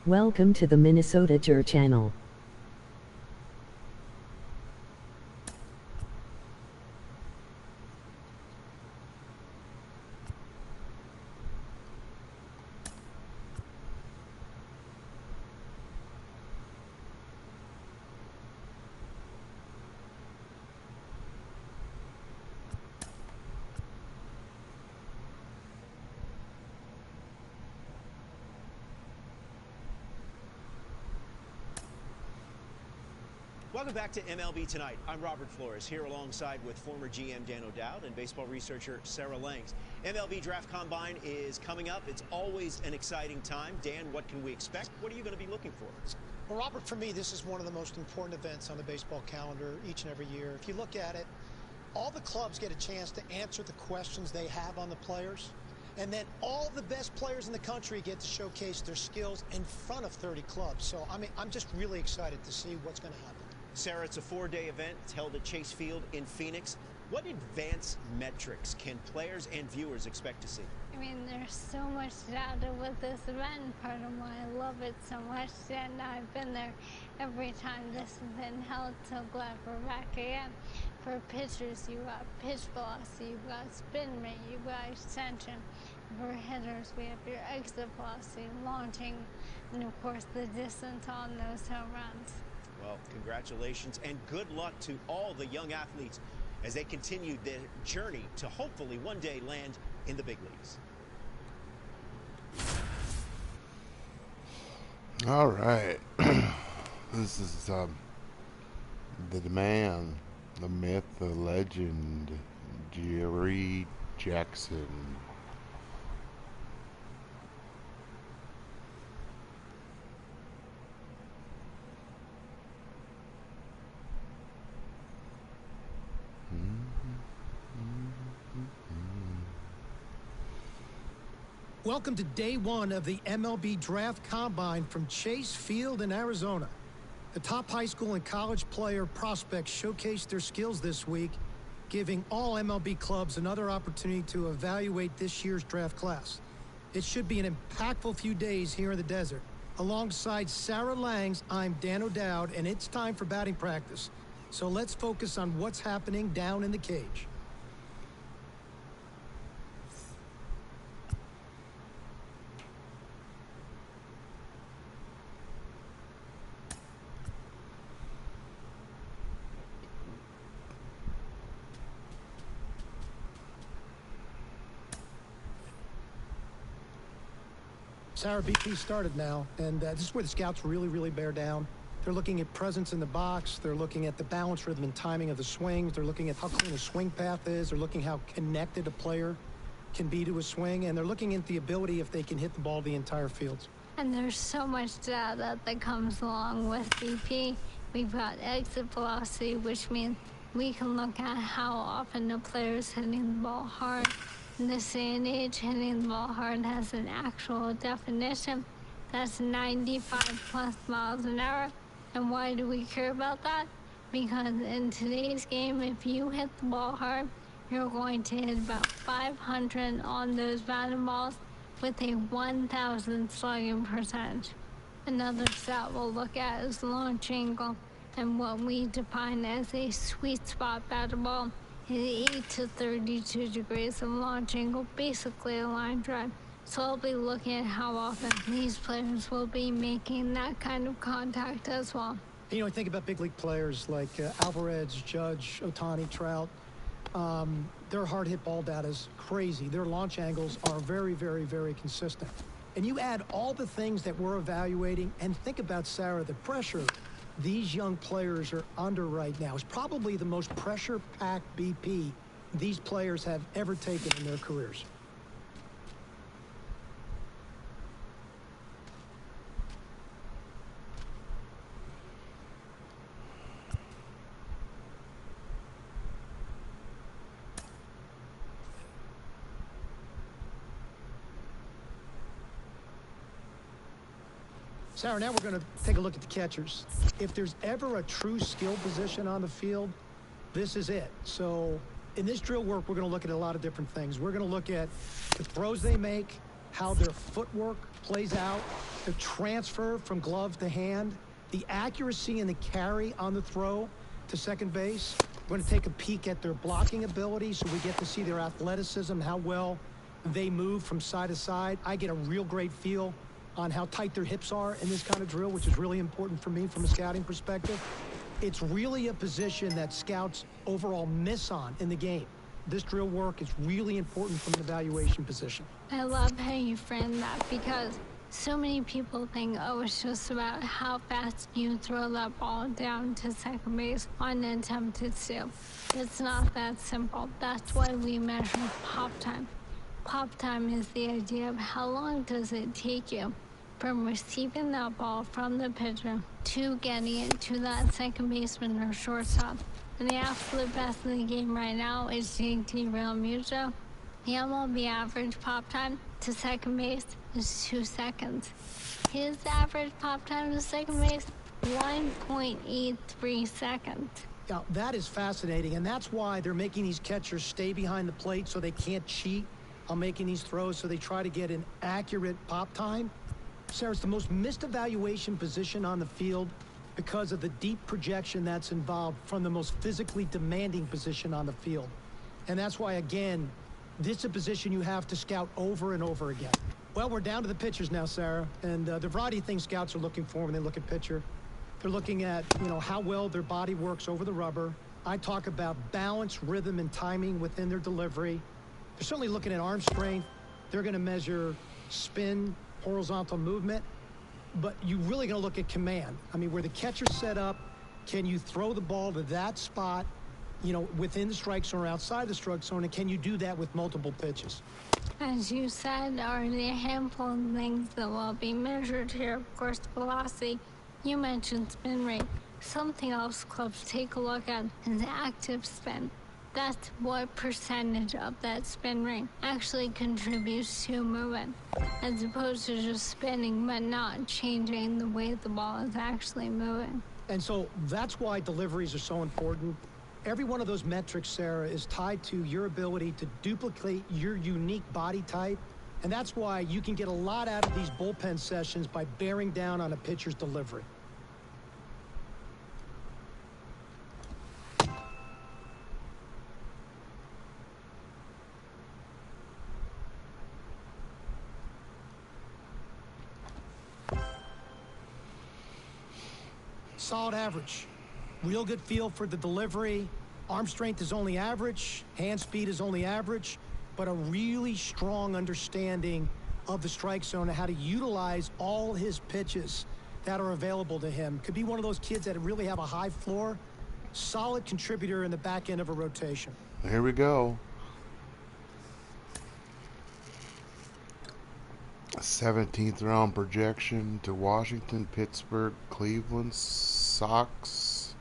Welcome to the Minnesota Jur channel. Welcome back to MLB Tonight. I'm Robert Flores, here alongside with former GM Dan O'Dowd and baseball researcher Sarah Langs. MLB Draft Combine is coming up. It's always an exciting time. Dan, what can we expect? What are you going to be looking for? Well, Robert, for me, this is one of the most important events on the baseball calendar each and every year. If you look at it, all the clubs get a chance to answer the questions they have on the players. And then all the best players in the country get to showcase their skills in front of 30 clubs. So, I mean, I'm just really excited to see what's going to happen. Sarah, it's a 4-day event. It's held at Chase Field in Phoenix. What advanced metrics can players and viewers expect to see? I mean, there's so much data with this event. Part of why I love it so much, and I've been there every time this has been held. So glad we're back again. For pitchers, you got pitch velocity, you've got spin rate, you've got extension. For hitters, we have your exit velocity, launching, and of course the distance on those home runs. Well, congratulations and good luck to all the young athletes as they continue their journey to hopefully one day land in the big leagues. All right. This is the man, the myth, the legend, Jerry Jackson. Welcome to day one of the MLB Draft Combine from Chase Field in Arizona. The top high school and college player prospects showcased their skills this week, giving all MLB clubs another opportunity to evaluate this year's draft class. It should be an impactful few days here in the desert. Alongside Sarah Langs, I'm Dan O'Dowd, and it's time for batting practice. So let's focus on what's happening down in the cage. Sarah, BP started now, and this is where the scouts really bear down. They're looking at presence in the box. They're looking at the balance, rhythm, and timing of the swings. They're looking at how clean a swing path is. They're looking how connected a player can be to a swing, and they're looking at the ability if they can hit the ball the entire field. And there's so much data that comes along with BP. We've got exit velocity, which means we can look at how often a player is hitting the ball hard. In this day and age, hitting the ball hard has an actual definition. That's 95 plus miles an hour. And why do we care about that? Because in today's game, if you hit the ball hard, you're going to hit about 500 on those batted balls with a 1,000 slugging percentage. Another stat we'll look at is launch angle, and what we define as a sweet spot batted ball is 8 to 32 degrees of launch angle, basically a line drive. So I'll be looking at how often these players will be making that kind of contact as well. You know, I think about big league players like Alvarez, Judge, Ohtani, Trout. Their hard hit ball data is crazy. Their launch angles are very, very, very consistent. And you add all the things that we're evaluating, and think about, Sarah, the pressure these young players are under right now is probably the most pressure-packed BP these players have ever taken in their careers. Sarah, now we're going to take a look at the catchers. If there's ever a true skill position on the field, this is it. So in this drill work, we're going to look at a lot of different things. We're going to look at the throws they make, how their footwork plays out, the transfer from glove to hand, the accuracy and the carry on the throw to second base. We're going to take a peek at their blocking ability so we get to see their athleticism, how well they move from side to side. I get a real great feel on how tight their hips are in this kind of drill, which is really important for me from a scouting perspective. It's really a position that scouts overall miss on in the game. This drill work is really important from an evaluation position. I love how you frame that, because so many people think, oh, it's just about how fast you throw that ball down to second base on an attempted steal. It's not that simple. That's why we measure pop time. Pop time is the idea of how long does it take you from receiving that ball from the pitcher to getting it to that second baseman or shortstop. And the absolute best in the game right now is JT Realmuto. The MLB average pop time to second base is 2 seconds. His average pop time to second base, 1.83 seconds. Now, that is fascinating, and that's why they're making these catchers stay behind the plate so they can't cheat on making these throws, so they try to get an accurate pop time. Sarah, it's the most missed evaluation position on the field because of the deep projection that's involved from the most physically demanding position on the field. And that's why, again, this is a position you have to scout over and over again. Well, we're down to the pitchers now, Sarah, and the variety of things scouts are looking for when they look at pitcher. They're looking at, how well their body works over the rubber. I talk about balance, rhythm, and timing within their delivery. They're certainly looking at arm strength. They're going to measure spin, horizontal movement, but you're really going to look at command. I mean, where the catcher's set up, can you throw the ball to that spot, within the strike zone or outside the strike zone, and can you do that with multiple pitches? As you said, are a handful of things that will be measured here. Of course, velocity. You mentioned spin rate. Something else clubs take a look at is active spin. That's what percentage of that spin rate actually contributes to movement, as opposed to just spinning but not changing the way the ball is actually moving. And so that's why deliveries are so important. Every one of those metrics, Sarah, is tied to your ability to duplicate your unique body type. And that's why you can get a lot out of these bullpen sessions by bearing down on a pitcher's delivery. Solid average. Real good feel for the delivery. Arm strength is only average. Hand speed is only average. But a really strong understanding of the strike zone and how to utilize all his pitches that are available to him. Could be one of those kids that really have a high floor. Solid contributor in the back end of a rotation. Here we go. 17th round projection to Washington, Pittsburgh, Cleveland, Sox,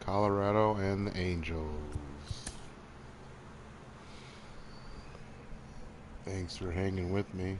Colorado, and the Angels. Thanks for hanging with me.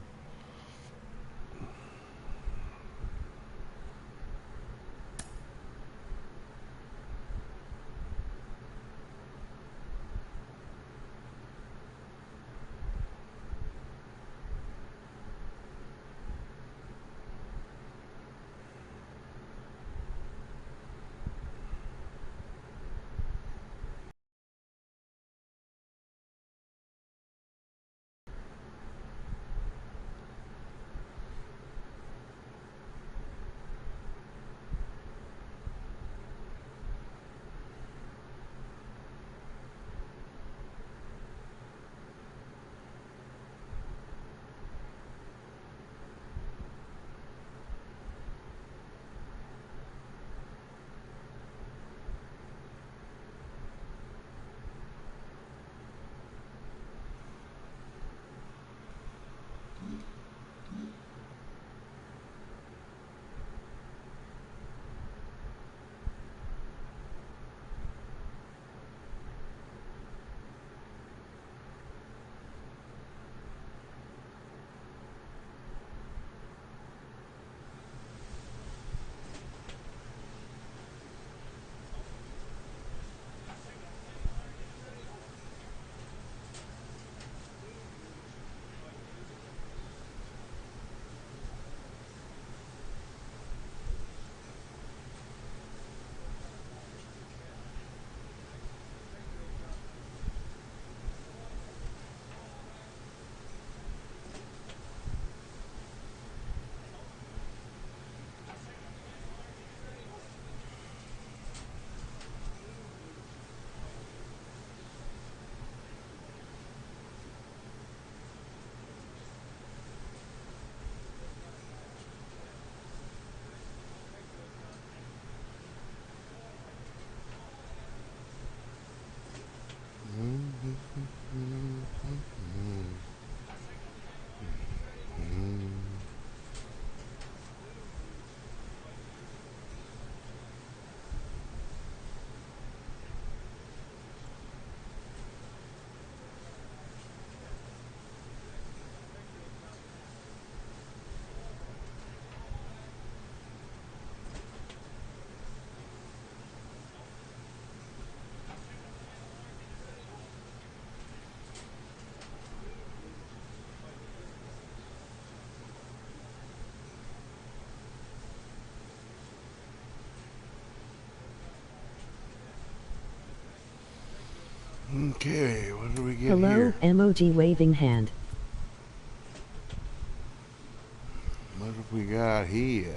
Okay, what do we get Hello, here? emoji waving hand. What have we got here?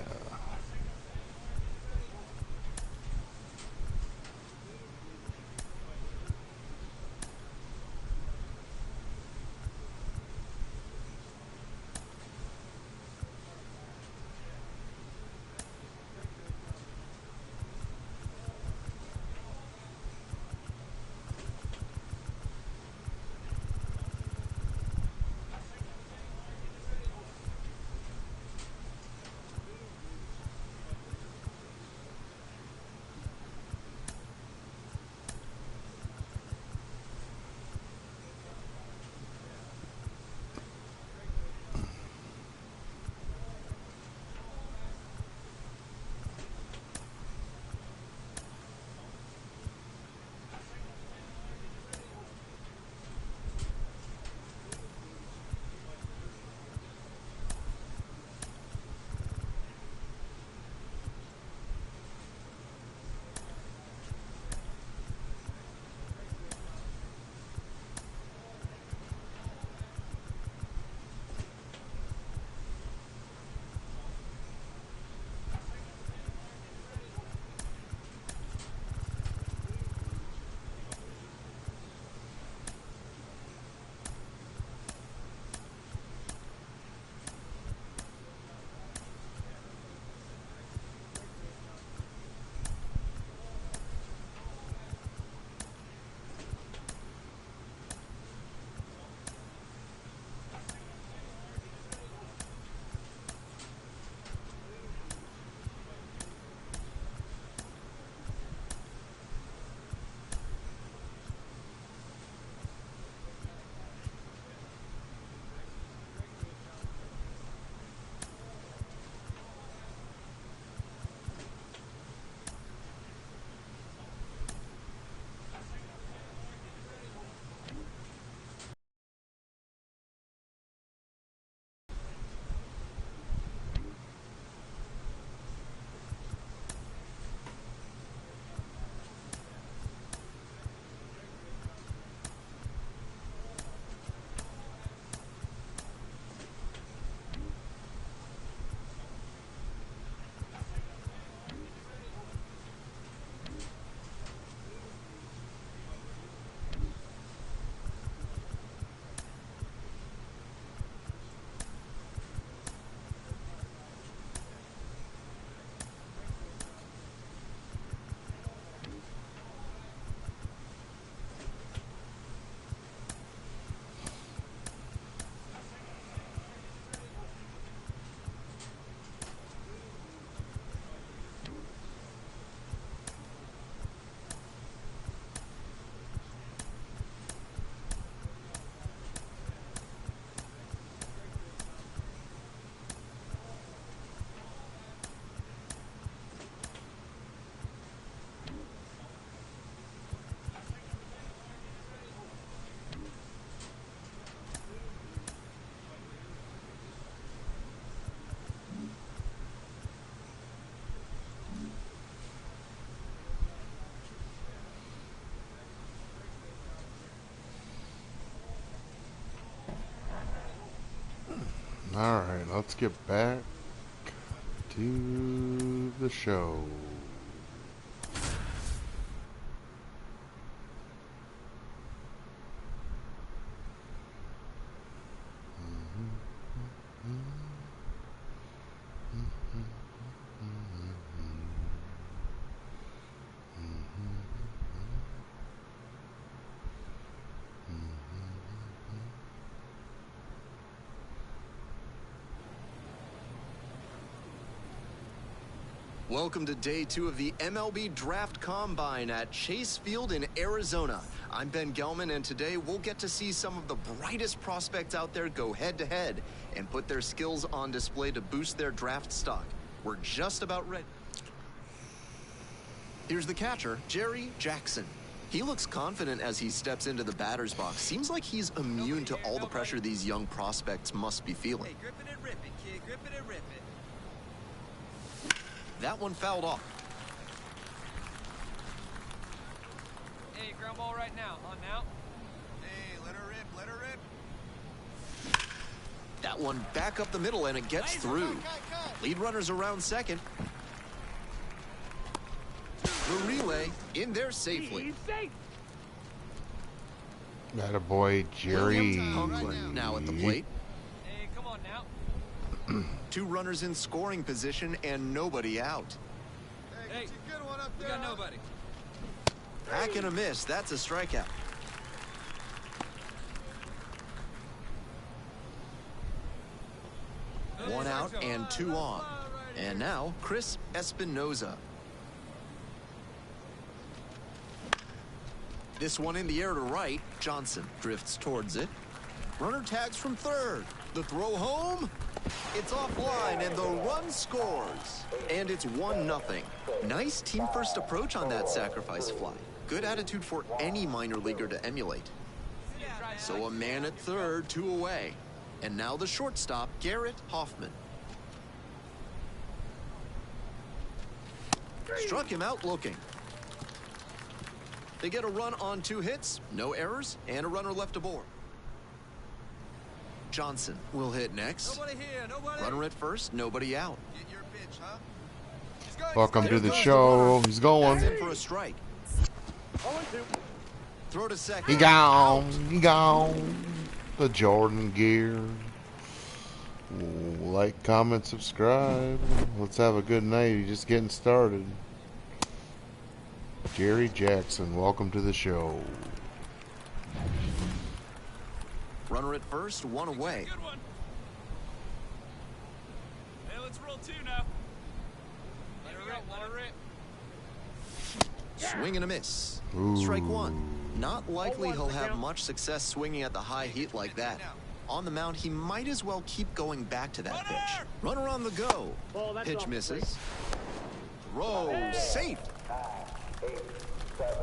Alright, let's get back to the show. Welcome to day 2 of the MLB Draft Combine at Chase Field in Arizona. I'm Ben Gelman, and today we'll get to see some of the brightest prospects out there go head-to-head and put their skills on display to boost their draft stock. We're just about ready. Here's the catcher, Jerry Jackson. He looks confident as he steps into the batter's box. Seems like he's immune to all the pressure these young prospects must be feeling. Hey, grip it and rip it, kid. Grip it and rip it. That one fouled off. Hey, ground ball right now. On now. Let her rip. That one back up the middle, and it gets through. Lead runners around second. The relay in there safely. That a boy, Jerry. Conklin now at the plate. Hey, come on now. 2 runners in scoring position and nobody out. Hey, we got nobody. Back and a miss. That's a strikeout. One out and 2 on. And now Chris Espinoza. This one in the air to right. Johnson drifts towards it. Runner tags from third. The throw home. It's offline and the run scores. And it's 1-0. Nice team first approach on that sacrifice fly. Good attitude for any minor leaguer to emulate. So a man at third, 2 away. And now the shortstop, Garrett Hoffman. Struck him out looking. They get a run on 2 hits, no errors, and a runner left aboard. Johnson will hit next. Nobody here, nobody. Runner at first, nobody out. Get your pitch, huh? He's going. Welcome to the There show. He's That's going. in for a strike. Throw to second. He gone. He gone. The Jordan gear. Like, comment, subscribe. Let's have a good night. You're just getting started. Jerry Jackson, welcome to the show. Runner at first, 1 away. Good one. Hey, let's roll 2 now. Let her rip, let her rip. Swing and a miss. Ooh. Strike 1. Not likely he'll have much success swinging at the high heat like that. On the mound, he might as well keep going back to that pitch. Runner on the go. Pitch misses. Throw safe. 8, 7,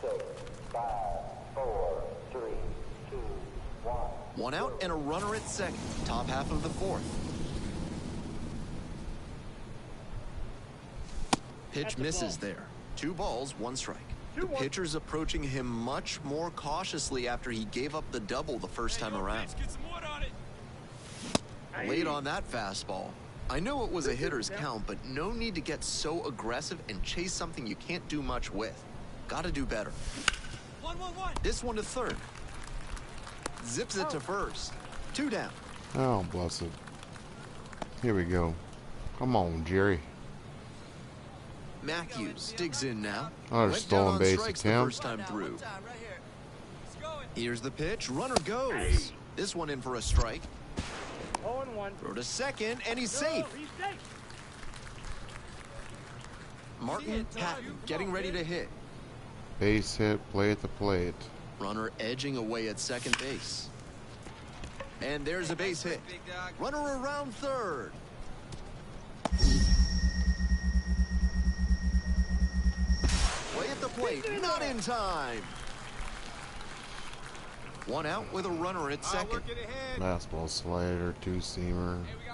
6, 5, 4, 3, 2, 1. 1 out and a runner at second. Top half of the 4th. Pitch misses there. 2 balls, 1 strike. The pitcher's approaching him much more cautiously after he gave up the double the first time around. Get some wood on it. Late on that fastball. I know it was a hitter's count, but no need to get so aggressive and chase something you can't do much with. Gotta do better. 1-1-1. This one to third. Zips it to first. 2 down. Oh, bless it. Here we go. Come on, Jerry. Matthews digs in now. Another Went stolen down on base strikes the attempt. first time through. Time right here. Let's go. Here's the pitch. Runner goes. This one in for a strike. 0-1. Throw to second, and he's safe. Martin Patton getting ready to hit. Base hit, play at the plate. Runner edging away at second base. And there's a base hit. Big dog. Runner around third. Play at the plate, not in time. 1 out with a runner at second. Work it ahead. Fastball slider, 2-seamer. Hey, we